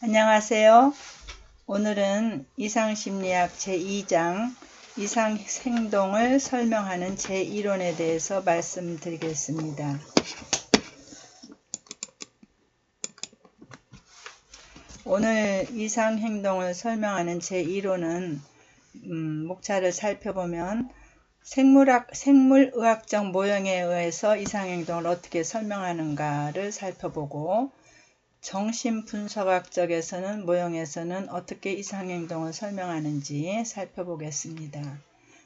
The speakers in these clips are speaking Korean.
안녕하세요. 오늘은 이상심리학 제2장 이상행동을 설명하는 제1원에 대해서 말씀드리겠습니다. 오늘 이상행동을 설명하는 제1원은 목차를 살펴보면 생물의학적 모형에 의해서 이상행동을 어떻게 설명하는가를 살펴보고 정신분석학적에서는 모형에서는 어떻게 이상행동을 설명하는지 살펴보겠습니다.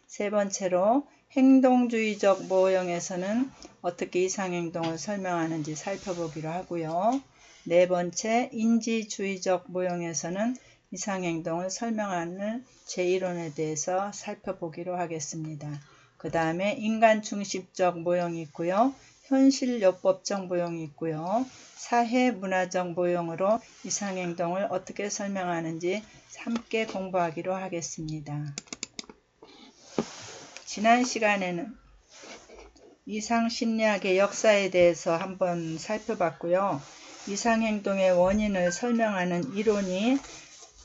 세 번째로 행동주의적 모형에서는 어떻게 이상행동을 설명하는지 살펴보기로 하고요. 네 번째 인지주의적 모형에서는 이상행동을 설명하는 제1원에 대해서 살펴보기로 하겠습니다. 그 다음에 인간중심적 모형이 있고요. 현실요법적 모형이 있고요. 사회문화적 모형으로 이상행동을 어떻게 설명하는지 함께 공부하기로 하겠습니다. 지난 시간에는 이상심리학의 역사에 대해서 한번 살펴봤고요. 이상행동의 원인을 설명하는 이론이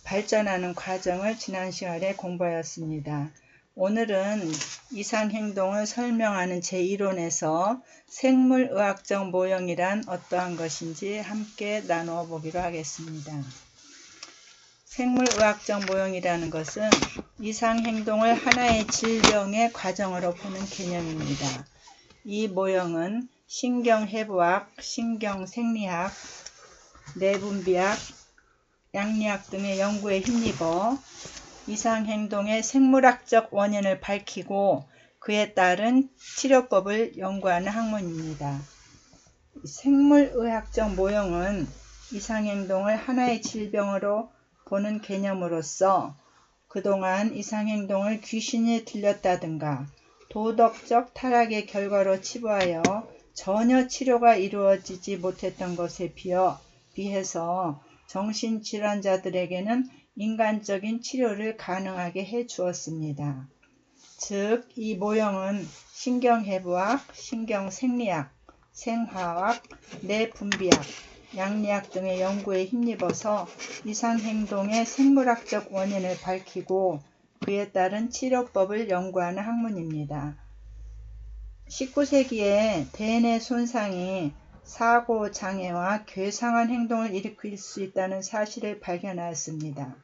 발전하는 과정을 지난 시간에 공부하였습니다. 오늘은 이상행동을 설명하는 제1원에서 생물의학적 모형이란 어떠한 것인지 함께 나누어 보기로 하겠습니다. 생물의학적 모형이라는 것은 이상행동을 하나의 질병의 과정으로 보는 개념입니다. 이 모형은 신경해부학, 신경생리학, 뇌분비학, 양리학 등의 연구에 힘입어 이상행동의 생물학적 원인을 밝히고 그에 따른 치료법을 연구하는 학문입니다. 생물의학적 모형은 이상행동을 하나의 질병으로 보는 개념으로서 그동안 이상행동을 귀신이 들렸다든가 도덕적 타락의 결과로 치부하여 전혀 치료가 이루어지지 못했던 것에 비해서 정신질환자들에게는 인간적인 치료를 가능하게 해 주었습니다. 즉, 이 모형은 신경해부학, 신경생리학, 생화학, 뇌분비학, 양리학 등의 연구에 힘입어서 이상행동의 생물학적 원인을 밝히고 그에 따른 치료법을 연구하는 학문입니다. 19세기에 대뇌 손상이 사고장애와 괴상한 행동을 일으킬 수 있다는 사실을 발견하였습니다.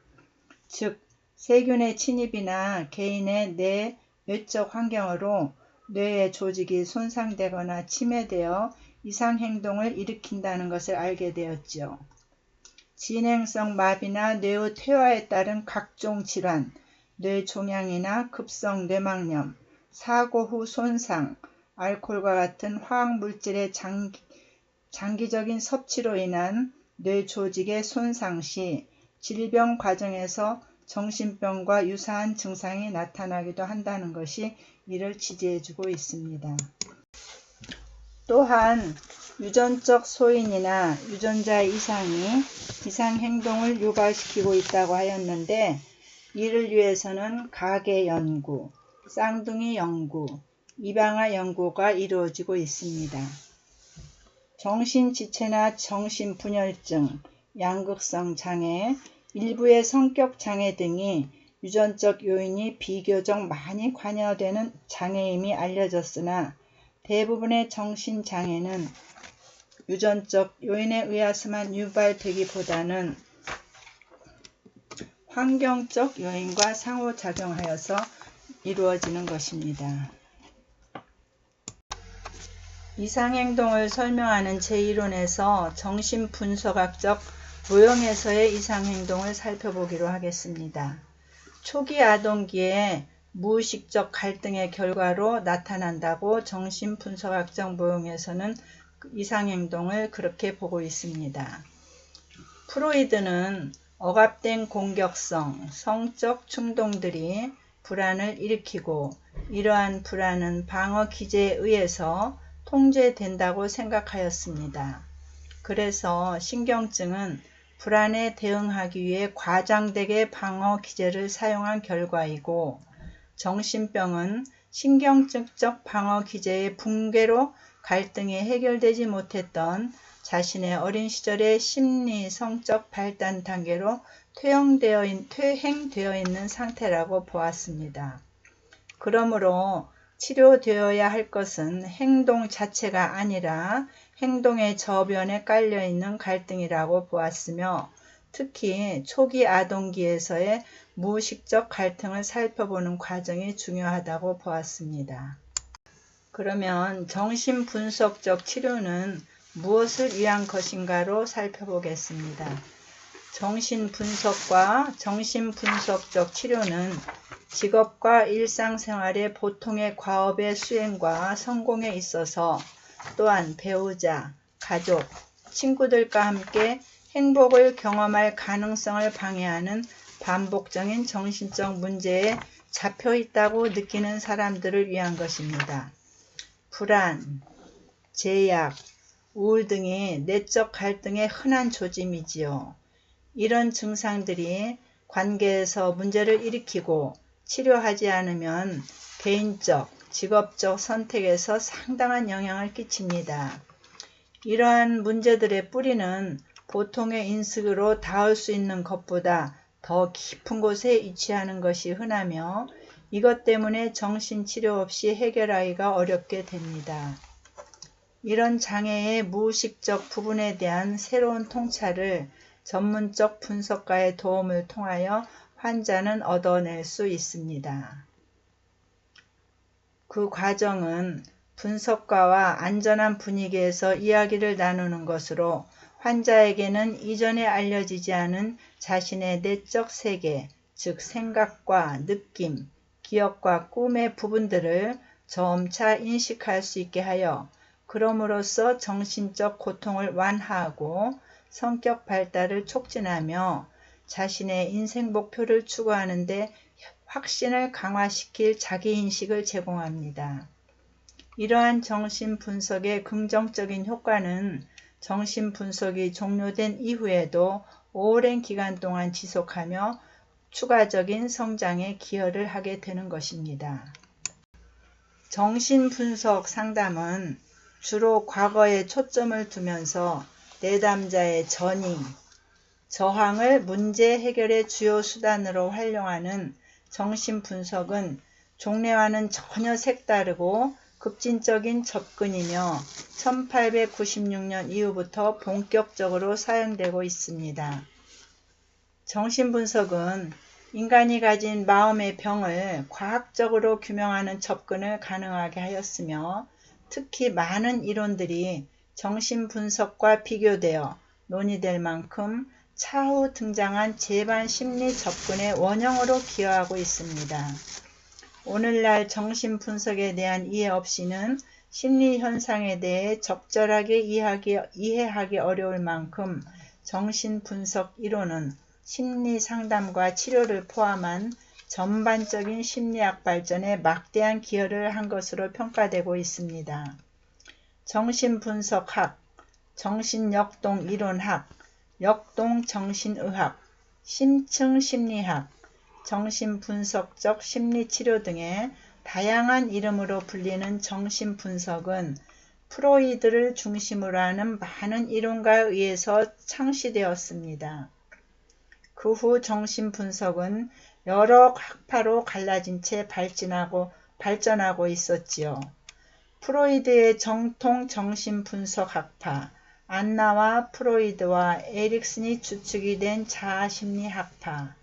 즉, 세균의 침입이나 개인의 뇌외적 환경으로 뇌의 조직이 손상되거나 침해되어 이상행동을 일으킨다는 것을 알게 되었죠. 진행성 마비나 뇌의 퇴화에 따른 각종 질환, 뇌종양이나 급성 뇌막염, 사고 후 손상, 알코올과 같은 화학물질의 장기적인 섭취로 인한 뇌조직의 손상 시 질병 과정에서 정신병과 유사한 증상이 나타나기도 한다는 것이 이를 지지해주고 있습니다. 또한 유전적 소인이나 유전자 이상이 이상행동을 유발시키고 있다고 하였는데 이를 위해서는 가계 연구, 쌍둥이 연구, 입양아 연구가 이루어지고 있습니다. 정신지체나 정신분열증, 양극성 장애, 일부의 성격 장애 등이 유전적 요인이 비교적 많이 관여되는 장애임이 알려졌으나 대부분의 정신장애는 유전적 요인에 의해서만 유발되기보다는 환경적 요인과 상호작용하여서 이루어지는 것입니다. 이상행동을 설명하는 제1원에서 정신분석학적 모형에서의 이상행동을 살펴보기로 하겠습니다. 초기 아동기에 무의식적 갈등의 결과로 나타난다고 정신분석학적 모형에서는 이상행동을 그렇게 보고 있습니다. 프로이드는 억압된 공격성, 성적 충동들이 불안을 일으키고 이러한 불안은 방어 기제에 의해서 통제된다고 생각하였습니다. 그래서 신경증은 불안에 대응하기 위해 과장되게 방어 기제를 사용한 결과이고 정신병은 신경증적 방어 기제의 붕괴로 갈등이 해결되지 못했던 자신의 어린 시절의 심리, 성적 발달 단계로 퇴행되어 있는 상태라고 보았습니다. 그러므로 치료되어야 할 것은 행동 자체가 아니라 행동의 저변에 깔려있는 갈등이라고 보았으며, 특히 초기 아동기에서의 무의식적 갈등을 살펴보는 과정이 중요하다고 보았습니다. 그러면 정신분석적 치료는 무엇을 위한 것인가로 살펴보겠습니다. 정신분석과 정신분석적 치료는 직업과 일상생활의 보통의 과업의 수행과 성공에 있어서, 또한 배우자, 가족, 친구들과 함께 행복을 경험할 가능성을 방해하는 반복적인 정신적 문제에 잡혀 있다고 느끼는 사람들을 위한 것입니다. 불안, 제약, 우울 등이 내적 갈등의 흔한 조짐이지요. 이런 증상들이 관계에서 문제를 일으키고 치료하지 않으면 개인적, 직업적 선택에서 상당한 영향을 끼칩니다. 이러한 문제들의 뿌리는 보통의 인식으로 닿을 수 있는 것보다 더 깊은 곳에 위치하는 것이 흔하며, 이것 때문에 정신치료 없이 해결하기가 어렵게 됩니다. 이런 장애의 무의식적 부분에 대한 새로운 통찰을 전문적 분석가의 도움을 통하여 환자는 얻어낼 수 있습니다. 그 과정은 분석가와 안전한 분위기에서 이야기를 나누는 것으로, 환자에게는 이전에 알려지지 않은 자신의 내적 세계, 즉 생각과 느낌, 기억과 꿈의 부분들을 점차 인식할 수 있게 하여 그럼으로써 정신적 고통을 완화하고 성격 발달을 촉진하며 자신의 인생 목표를 추구하는 데 확신을 강화시킬 자기인식을 제공합니다. 이러한 정신분석의 긍정적인 효과는 정신분석이 종료된 이후에도 오랜 기간 동안 지속하며 추가적인 성장에 기여를 하게 되는 것입니다. 정신분석 상담은 주로 과거에 초점을 두면서 내담자의 전이, 저항을 문제 해결의 주요 수단으로 활용하는 정신분석은 종래와는 전혀 색다르고 급진적인 접근이며 1896년 이후부터 본격적으로 사용되고 있습니다. 정신분석은 인간이 가진 마음의 병을 과학적으로 규명하는 접근을 가능하게 하였으며, 특히 많은 이론들이 정신분석과 비교되어 논의될 만큼 차후 등장한 재반 심리 접근의 원형으로 기여하고 있습니다. 오늘날 정신분석에 대한 이해 없이는 심리현상에 대해 적절하게 이해하기 어려울 만큼 정신분석 이론은 심리상담과 치료를 포함한 전반적인 심리학 발전에 막대한 기여를 한 것으로 평가되고 있습니다. 정신분석학, 정신역동이론학, 역동정신의학, 심층심리학, 정신분석적 심리치료 등의 다양한 이름으로 불리는 정신분석은 프로이드를 중심으로 하는 많은 이론가에 의해서 창시되었습니다. 그 후 정신분석은 여러 학파로 갈라진 채 발전하고 있었지요. 프로이드의 정통 정신분석 학파, 안나와 프로이드와 에릭슨이 주축이 된 자아심리 학파,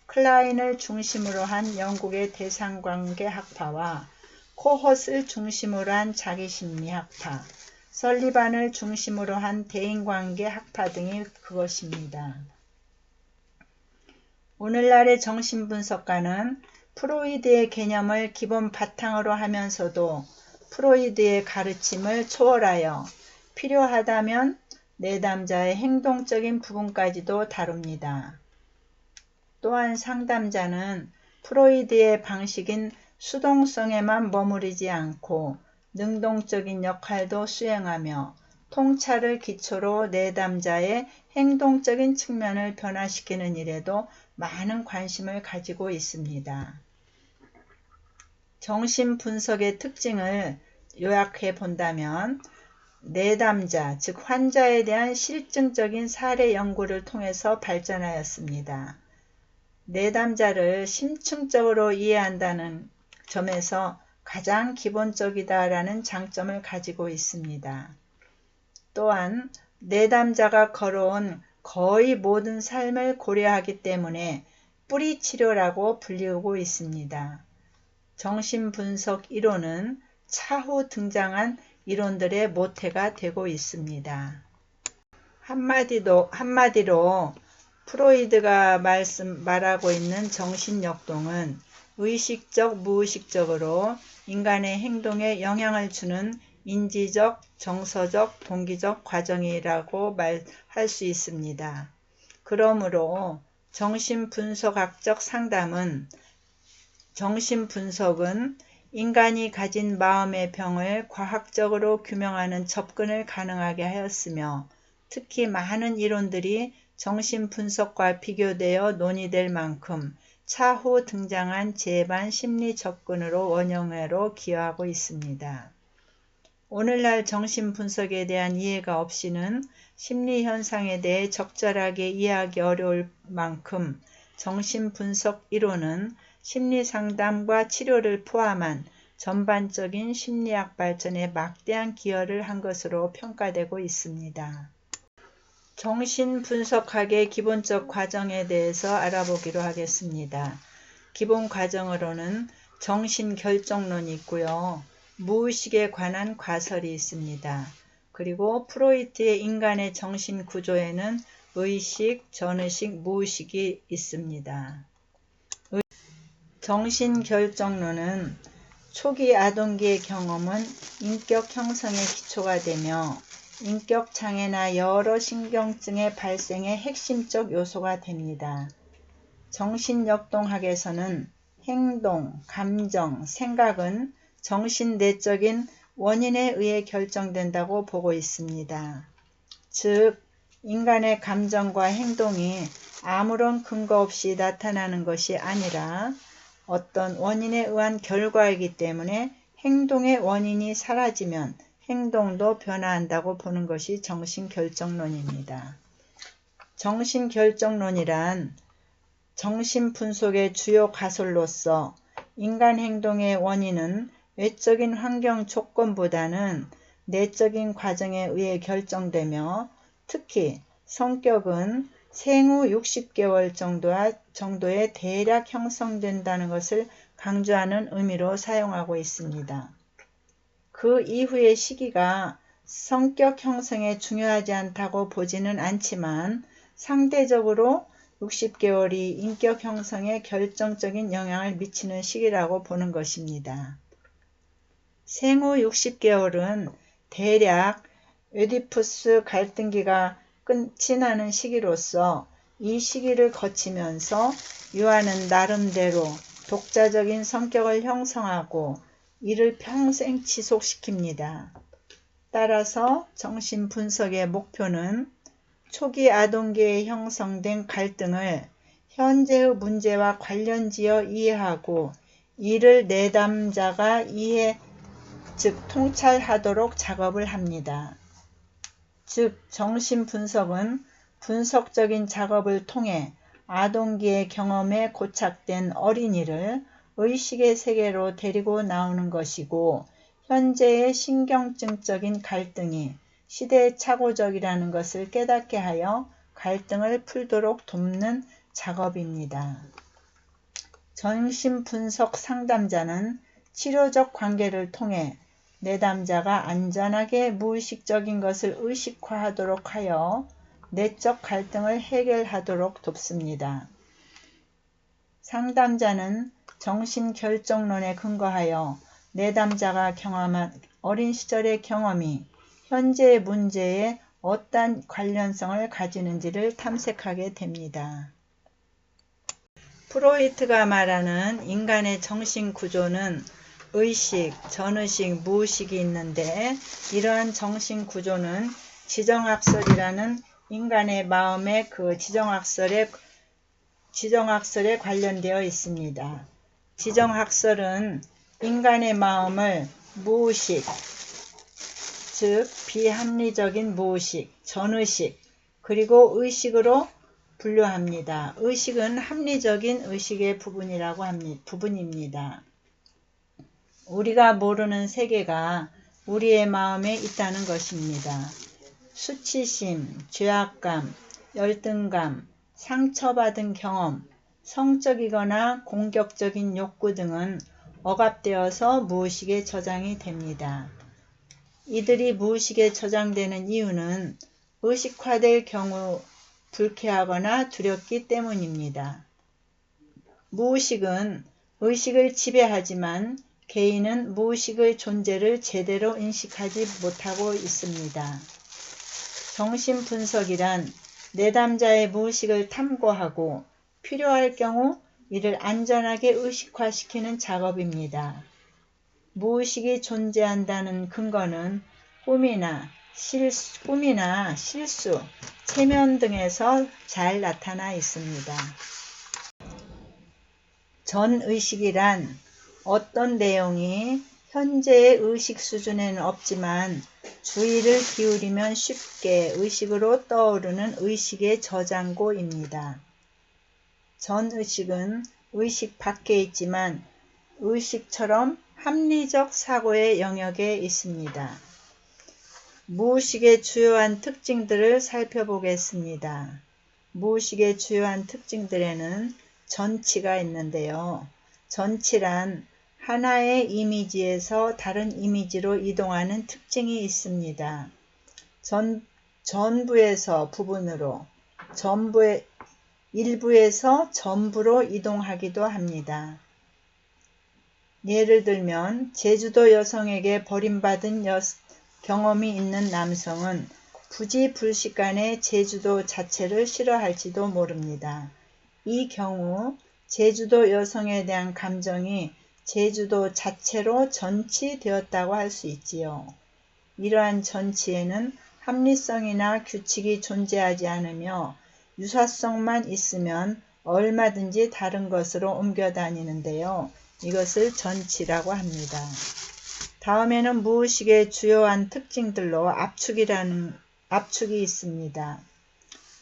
클라인을 중심으로 한 영국의 대상관계 학파와 코헛을 중심으로 한 자기심리 학파, 설리반을 중심으로 한 대인관계 학파 등이 그것입니다. 오늘날의 정신분석가는 프로이드의 개념을 기본 바탕으로 하면서도 프로이드의 가르침을 초월하여 필요하다면 내담자의 행동적인 부분까지도 다룹니다. 또한 상담자는 프로이드의 방식인 수동성에만 머무르지 않고 능동적인 역할도 수행하며 통찰을 기초로 내담자의 행동적인 측면을 변화시키는 일에도 많은 관심을 가지고 있습니다. 정신분석의 특징을 요약해 본다면, 내담자, 즉 환자에 대한 실증적인 사례 연구를 통해서 발전하였습니다. 내담자를 심층적으로 이해한다는 점에서 가장 기본적이다라는 장점을 가지고 있습니다. 또한 내담자가 걸어온 거의 모든 삶을 고려하기 때문에 뿌리치료라고 불리우고 있습니다. 정신분석 이론은 차후 등장한 이론들의 모태가 되고 있습니다. 한마디로 프로이드가 말하고 있는 정신역동은 의식적, 무의식적으로 인간의 행동에 영향을 주는 인지적, 정서적, 동기적 과정이라고 말할 수 있습니다. 그러므로 정신분석학적 상담은 정신분석은 인간이 가진 마음의 병을 과학적으로 규명하는 접근을 가능하게 하였으며 특히 많은 이론들이 정신분석과 비교되어 논의될 만큼 차후 등장한 재반 심리 접근으로 원형으로 기여하고 있습니다. 오늘날 정신분석에 대한 이해가 없이는 심리현상에 대해 적절하게 이해하기 어려울 만큼 정신분석 이론은 심리상담과 치료를 포함한 전반적인 심리학 발전에 막대한 기여를 한 것으로 평가되고 있습니다. 정신분석학의 기본적 과정에 대해서 알아보기로 하겠습니다. 기본 과정으로는 정신결정론이 있고요. 무의식에 관한 과설이 있습니다. 그리고 프로이트의 인간의 정신구조에는 의식, 전의식, 무의식이 있습니다. 정신결정론은 초기 아동기의 경험은 인격 형성의 기초가 되며 인격 장애나 여러 신경증의 발생의 핵심적 요소가 됩니다. 정신역동학에서는 행동, 감정, 생각은 정신 내적인 원인에 의해 결정된다고 보고 있습니다. 즉, 인간의 감정과 행동이 아무런 근거 없이 나타나는 것이 아니라 어떤 원인에 의한 결과이기 때문에 행동의 원인이 사라지면 행동도 변화한다고 보는 것이 정신결정론입니다. 정신결정론이란 정신분석의 주요 가설로서 인간 행동의 원인은 외적인 환경 조건보다는 내적인 과정에 의해 결정되며 특히 성격은 생후 60개월 정도에 대략 형성된다는 것을 강조하는 의미로 사용하고 있습니다. 그 이후의 시기가 성격 형성에 중요하지 않다고 보지는 않지만 상대적으로 60개월이 인격 형성에 결정적인 영향을 미치는 시기라고 보는 것입니다. 생후 60개월은 대략 오디푸스 갈등기가 끝이 나는 시기로서 이 시기를 거치면서 유아는 나름대로 독자적인 성격을 형성하고 이를 평생 지속시킵니다. 따라서 정신분석의 목표는 초기 아동기에 형성된 갈등을 현재의 문제와 관련지어 이해하고 이를 내담자가 즉 통찰하도록 작업을 합니다. 즉 정신분석은 분석적인 작업을 통해 아동기의 경험에 고착된 어린이를 의식의 세계로 데리고 나오는 것이고 현재의 신경증적인 갈등이 시대착오적이라는 것을 깨닫게 하여 갈등을 풀도록 돕는 작업입니다. 정신분석 상담자는 치료적 관계를 통해 내담자가 안전하게 무의식적인 것을 의식화하도록 하여 내적 갈등을 해결하도록 돕습니다. 상담자는 정신결정론에 근거하여 내담자가 경험한 어린 시절의 경험이 현재의 문제에 어떠한 관련성을 가지는지를 탐색하게 됩니다. 프로이트가 말하는 인간의 정신구조는 의식, 전의식, 무의식이 있는데 이러한 정신구조는 지정학설이라는 인간의 마음의 그 지정학설에 관련되어 있습니다. 지정학설은 인간의 마음을 무의식, 즉 비합리적인 무의식, 전의식, 그리고 의식으로 분류합니다. 의식은 합리적인 의식의 부분입니다. 우리가 모르는 세계가 우리의 마음에 있다는 것입니다. 수치심, 죄악감, 열등감, 상처받은 경험, 성적이거나 공격적인 욕구 등은 억압되어서 무의식에 저장이 됩니다. 이들이 무의식에 저장되는 이유는 의식화될 경우 불쾌하거나 두렵기 때문입니다. 무의식은 의식을 지배하지만 개인은 무의식의 존재를 제대로 인식하지 못하고 있습니다. 정신분석이란 내담자의 무의식을 탐구하고 필요할 경우 이를 안전하게 의식화시키는 작업입니다. 무의식이 존재한다는 근거는 꿈이나 실수, 체면 등에서 잘 나타나 있습니다. 전의식이란 어떤 내용이 현재의 의식 수준에는 없지만 주의를 기울이면 쉽게 의식으로 떠오르는 의식의 저장고입니다. 전의식은 의식 밖에 있지만 의식처럼 합리적 사고의 영역에 있습니다. 무의식의 주요한 특징들을 살펴보겠습니다. 무의식의 주요한 특징들에는 전치가 있는데요. 전치란 하나의 이미지에서 다른 이미지로 이동하는 특징이 있습니다. 전부에서 부분으로, 일부에서 전부로 이동하기도 합니다. 예를 들면 제주도 여성에게 버림받은 경험이 있는 남성은 부지불식간에 제주도 자체를 싫어할지도 모릅니다. 이 경우 제주도 여성에 대한 감정이 제주도 자체로 전치되었다고 할 수 있지요. 이러한 전치에는 합리성이나 규칙이 존재하지 않으며 유사성만 있으면 얼마든지 다른 것으로 옮겨 다니는데요. 이것을 전치라고 합니다. 다음에는 무의식의 주요한 특징들로 압축이 있습니다.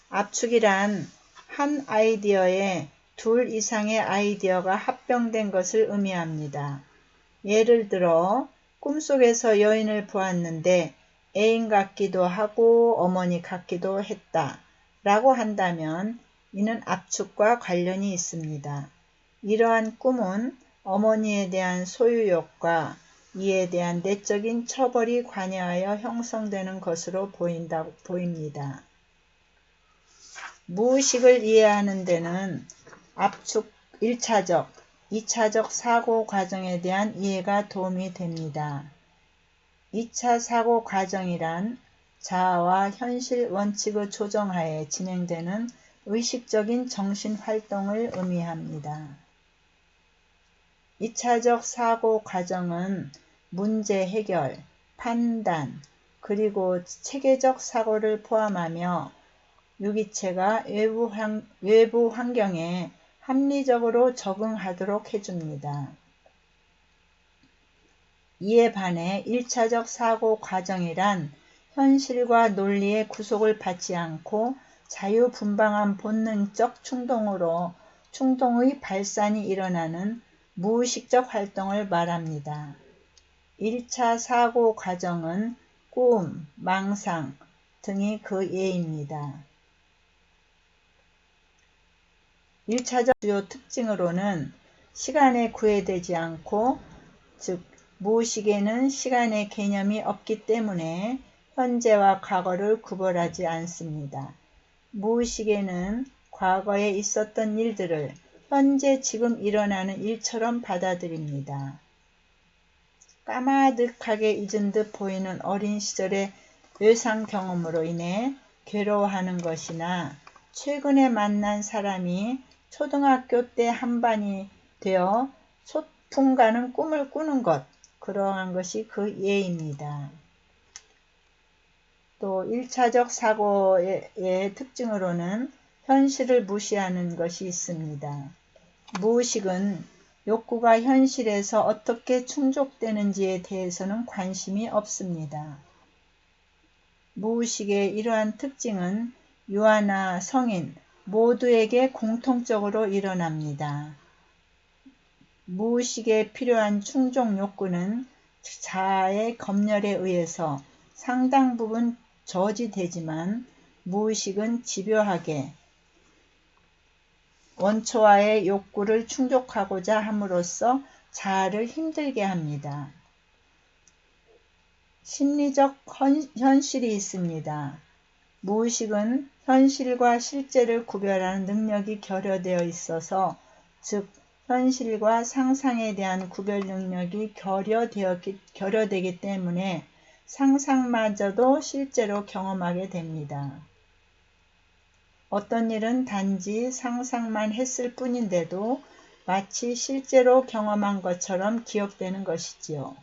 압축이란 한 아이디어에 둘 이상의 아이디어가 합병된 것을 의미합니다. 예를 들어 꿈속에서 여인을 보았는데 애인 같기도 하고 어머니 같기도 했다 라고 한다면 이는 압축과 관련이 있습니다. 이러한 꿈은 어머니에 대한 소유욕과 이에 대한 내적인 처벌이 관여하여 형성되는 것으로 보입니다. 무의식을 이해하는 데는 압축 1차적, 2차적 사고 과정에 대한 이해가 도움이 됩니다. 2차 사고 과정이란 자아와 현실 원칙의 조정하에 진행되는 의식적인 정신활동을 의미합니다. 2차적 사고 과정은 문제 해결, 판단, 그리고 체계적 사고를 포함하며 유기체가 외부 환경에 합리적으로 적응하도록 해줍니다. 이에 반해 1차적 사고 과정이란 현실과 논리의 구속을 받지 않고 자유분방한 본능적 충동의 발산이 일어나는 무의식적 활동을 말합니다. 1차 사고 과정은 꿈, 망상 등이 그 예입니다. 1차적 주요 특징으로는 시간에 구애되지 않고, 즉 무의식에는 시간의 개념이 없기 때문에 현재와 과거를 구별하지 않습니다. 무의식에는 과거에 있었던 일들을 현재 지금 일어나는 일처럼 받아들입니다. 까마득하게 잊은 듯 보이는 어린 시절의 외상 경험으로 인해 괴로워하는 것이나 최근에 만난 사람이 초등학교 때 한반이 되어 소풍 가는 꿈을 꾸는 것, 그러한 것이 그 예입니다. 또 1차적 사고의 특징으로는 현실을 무시하는 것이 있습니다. 무의식은 욕구가 현실에서 어떻게 충족되는지에 대해서는 관심이 없습니다. 무의식의 이러한 특징은 유아나 성인 모두에게 공통적으로 일어납니다. 무의식에 필요한 충족 욕구는 자아의 검열에 의해서 상당 부분 저지되지만 무의식은 집요하게 원초와의 욕구를 충족하고자 함으로써 자아를 힘들게 합니다. 심리적 현실이 있습니다. 무의식은 현실과 실제를 구별하는 능력이 결여되어 있어서, 즉 현실과 상상에 대한 구별 능력이 결여되기 때문에 상상마저도 실제로 경험하게 됩니다. 어떤 일은 단지 상상만 했을 뿐인데도 마치 실제로 경험한 것처럼 기억되는 것이지요.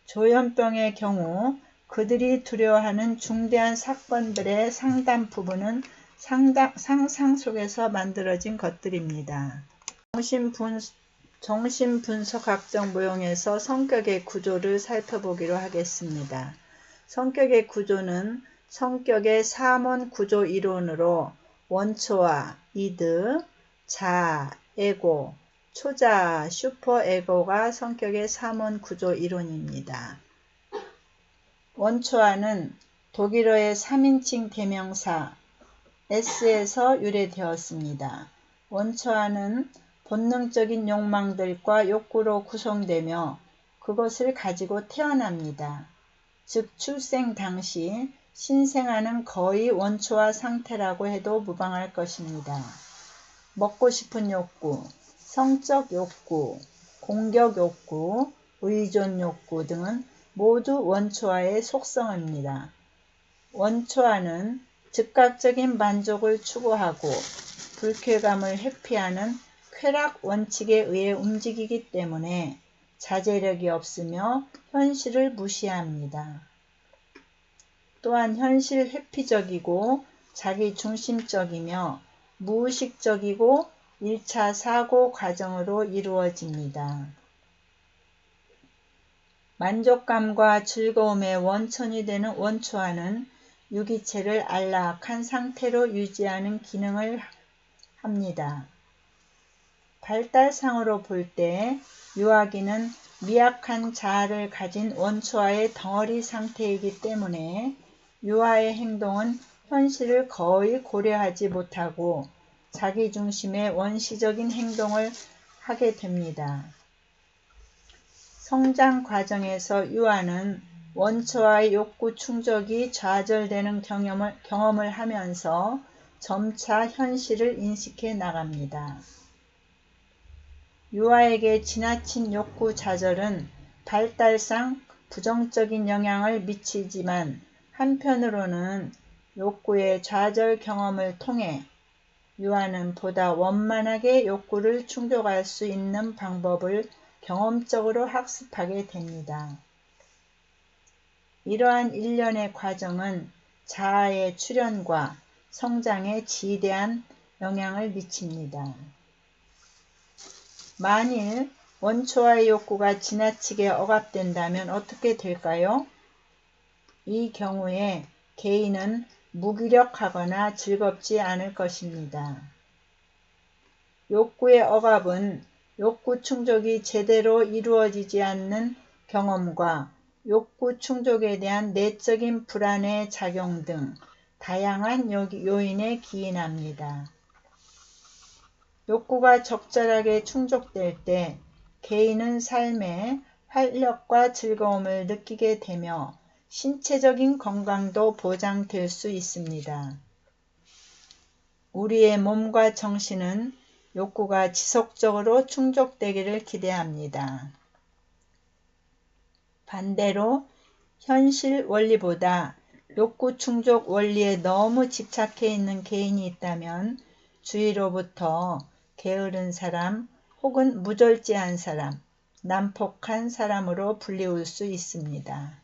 조현병의 경우 그들이 두려워하는 중대한 사건들의 상당 부분은 상상 속에서 만들어진 것들입니다. 정신분석학적 모형에서 성격의 구조를 살펴보기로 하겠습니다. 성격의 구조는 성격의 3원 구조 이론으로 원초와 이드, 자아, 에고, 초자아, 슈퍼에고가 성격의 3원 구조 이론입니다. 원초아는 독일어의 3인칭 대명사 S에서 유래되었습니다. 원초아는 본능적인 욕망들과 욕구로 구성되며 그것을 가지고 태어납니다. 즉 출생 당시 신생아는 거의 원초아 상태라고 해도 무방할 것입니다. 먹고 싶은 욕구, 성적 욕구, 공격 욕구, 의존 욕구 등은 모두 원초아의 속성입니다. 원초아는 즉각적인 만족을 추구하고 불쾌감을 회피하는 쾌락 원칙에 의해 움직이기 때문에 자제력이 없으며 현실을 무시합니다. 또한 현실 회피적이고 자기중심적이며 무의식적이고 1차 사고 과정으로 이루어집니다. 만족감과 즐거움의 원천이 되는 원초아는 유기체를 안락한 상태로 유지하는 기능을 합니다. 발달상으로 볼 때 유아기는 미약한 자아를 가진 원초아의 덩어리 상태이기 때문에 유아의 행동은 현실을 거의 고려하지 못하고 자기중심의 원시적인 행동을 하게 됩니다. 성장 과정에서 유아는 원초아의 욕구 충족이 좌절되는 경험을 하면서 점차 현실을 인식해 나갑니다. 유아에게 지나친 욕구 좌절은 발달상 부정적인 영향을 미치지만 한편으로는 욕구의 좌절 경험을 통해 유아는 보다 원만하게 욕구를 충족할 수 있는 방법을 경험적으로 학습하게 됩니다. 이러한 일련의 과정은 자아의 출현과 성장에 지대한 영향을 미칩니다. 만일 원초아의 욕구가 지나치게 억압된다면 어떻게 될까요? 이 경우에 개인은 무기력하거나 즐겁지 않을 것입니다. 욕구의 억압은 욕구 충족이 제대로 이루어지지 않는 경험과 욕구 충족에 대한 내적인 불안의 작용 등 다양한 요인에 기인합니다. 욕구가 적절하게 충족될 때 개인은 삶에 활력과 즐거움을 느끼게 되며 신체적인 건강도 보장될 수 있습니다. 우리의 몸과 정신은 욕구가 지속적으로 충족되기를 기대합니다. 반대로 현실 원리보다 욕구 충족 원리에 너무 집착해 있는 개인이 있다면 주위로부터 게으른 사람 혹은 무절제한 사람, 난폭한 사람으로 불리울 수 있습니다.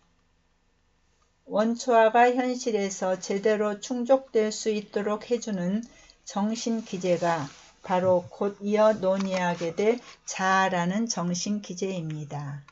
원초아가 현실에서 제대로 충족될 수 있도록 해주는 정신기제가 바로 곧 이어 논의하게 될 자아라는 정신기제입니다.